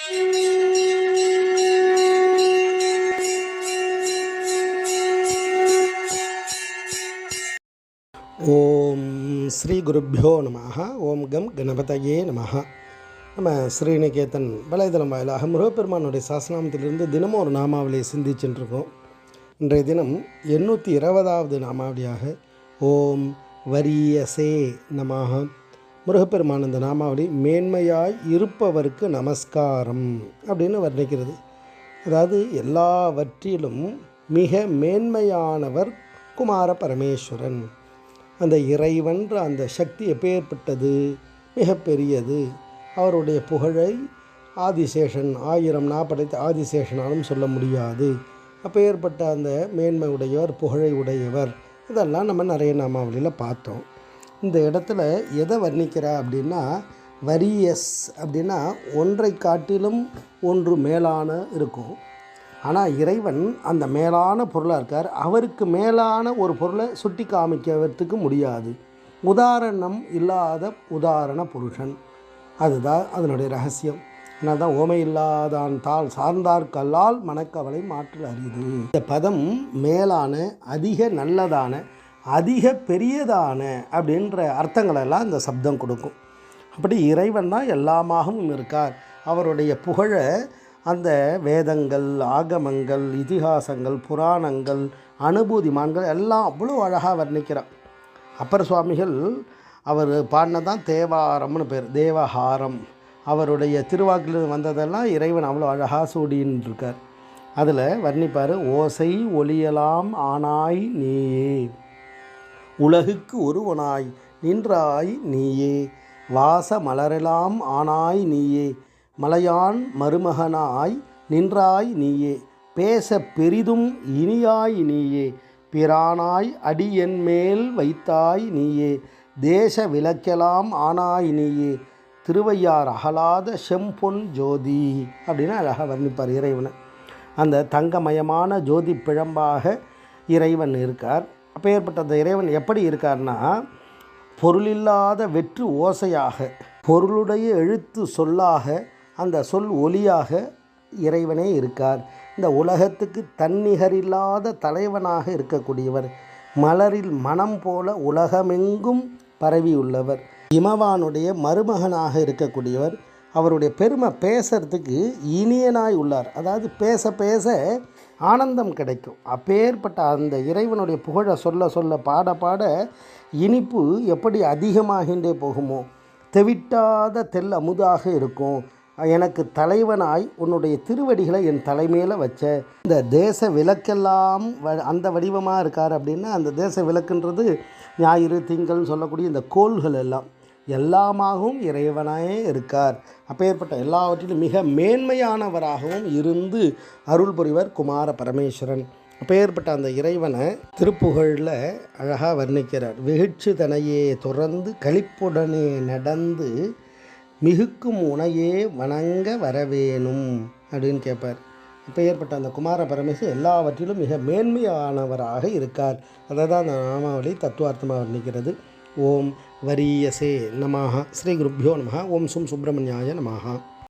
ஓம் ஸ்ரீ குருப்பியோ நமஹ. ஓம் கம் கணபதையே நமஹ. நம்ம ஸ்ரீநிகேதன் வலைதளம் வாயிலாக முருகப்பெருமானுடைய சாஸ்திரநாமத்திலிருந்து தினமும் ஒரு நாமாவளியை சிந்திச்சுட்டுருக்கோம். இன்றைய தினம் 820வது நாமாவளியாக ஓம் வரியசே நமஹ. முருகப்பெருமான் இந்த நாமாவளி மேன்மையாய் இருப்பவருக்கு நமஸ்காரம் அப்படின்னு வர்ணிக்கிறது. அதாவது எல்லாவற்றிலும் மிக மேன்மையானவர் குமார பரமேஸ்வரன். அந்த இறைவன்ற அந்த சக்தி எப்பேற்பட்டது, மிகப்பெரியது. அவருடைய புகழை ஆதிசேஷன் 1000 நாப்படைத்த ஆதிசேஷனாலும் சொல்ல முடியாது. அப்பேற்பட்ட அந்த மேன்மை உடையவர், புகழை உடையவர், இதெல்லாம் நம்ம நிறைய நாமாவளியில் பார்த்தோம். இந்த இடத்துல எதை வர்ணிக்கிறா அப்படின்னா, வரியஸ் அப்படின்னா ஒன்றை காட்டிலும் ஒன்று மேலான இருக்கும். ஆனால் இறைவன் அந்த மேலான பொருளாக இருக்கார். அவருக்கு மேலான ஒரு பொருளை சுட்டி காமிக்கிறதுக்கு முடியாது. உதாரணம் இல்லாத உதாரண புருஷன், அதுதான் அதனுடைய ரகசியம். அதனால தான் ஓமை இல்லாதான் தாள் சார்ந்தார் கல்லால் மனக்கவலை மாற்றல் அரிது. இந்த பதம் மேலான, அதிக நல்லதான, அதிக பெரியதான அப்படின்ற அர்த்தங்களெல்லாம் இந்த சப்தம் கொடுக்கும். அப்படி இறைவன் தான் எல்லாமாகவும் இருக்கார். அவருடைய புகழை அந்த வேதங்கள், ஆகமங்கள், இதிகாசங்கள், புராணங்கள், அனுபூதிமான்கள் எல்லாம் அவ்வளோ அழகாக வர்ணிக்கிறார். அப்பர் சுவாமிகள் அவர் பாடினதான் தேவாரம்னு பேர், தேவஹாரம். அவருடைய திருவாக்கில் வந்ததெல்லாம் இறைவன் அவ்வளோ அழகாக சூடின்னு இருக்கார். அதில் வர்ணிப்பார், ஓசை ஒளியலாம் ஆனாய் நீயே, உலகுக்கு ஒருவனாய் நின்றாய் நீயே, வாச மலரெல்லாம் ஆனாய் நீயே, மலையான் மருமகனாய் நின்றாய் நீயே, பேச பெரிதும் இனியாய் நீயே, பிரானாய் அடியன் மேல் வைத்தாய் நீயே, தேச விளக்கெல்லாம் ஆனாய் நீயே, திருவையார் அகலாத செம்பொன் ஜோதி அப்படின்னு அழகாக வர்ணிப்பார் இறைவனை. அந்த தங்கமயமான ஜோதி பிழம்பாக இறைவன் இருக்கார். அப்பேற்பட்ட அந்த இறைவன் எப்படி இருக்கார்னா, பொருளில்லாத வெற்று ஓசையாக, பொருளுடைய எழுத்து சொல்லாக, அந்த சொல் ஒலியாக இறைவனே இருக்கார். இந்த உலகத்துக்கு தன்னிகரில்லாத தலைவனாக இருக்கக்கூடியவர், மலரில் மனம் போல உலகமெங்கும் பரவியுள்ளவர், இமவானுடைய மருமகனாக இருக்கக்கூடியவர், அவருடைய பெருமை பேசுறதுக்கு இனியனாய் உள்ளார். அதாவது பேச பேச ஆனந்தம் கிடைக்கும். அப்பேற்பட்ட அந்த இறைவனுடைய புகழை சொல்ல சொல்ல பாட பாட இனிப்பு எப்படி அதிகமாகின்றே போகுமோ, தெவிட்டாத தெல் அமுதாக இருக்கும். எனக்கு தலைவனாய் உன்னுடைய திருவடிகளை என் தலைமையில் வச்ச, இந்த தேச விளக்கெல்லாம் அந்த வடிவமாக இருக்கார். அப்படின்னா அந்த தேச விளக்குன்றது ஞாயிறு திங்கள்னு சொல்லக்கூடிய இந்த கோள்கள் எல்லாம் எல்லாமாகவும் இறைவனாயே இருக்கார். அப்பேற்பட்ட எல்லாவற்றிலும் மிக மேன்மையானவராகவும் இருந்து அருள் புரிவர் குமார பரமேஸ்வரன். அப்பேற்பட்ட அந்த இறைவனை திருப்புகழில் அழகாக வர்ணிக்கிறார். வெகுச்சு தனையே துறந்து களிப்புடனே நடந்து மிகுக்கும் உனையே வணங்க வரவேணும் அப்படின்னு கேட்பார். இப்போ ஏற்பட்ட அந்த குமார பரமேஸ்வரன் எல்லாவற்றிலும் மிக மேன்மையானவராக இருக்கார். அதை தான் அந்த நாமாவளி தத்துவார்த்தமாக வர்ணிக்கிறது. ஓம் வரியசே நமஹ. ஸ்ரீ குருப்பியோ நமஹ. ஓம் சும் சுப்பிரமணியாய நமஹ.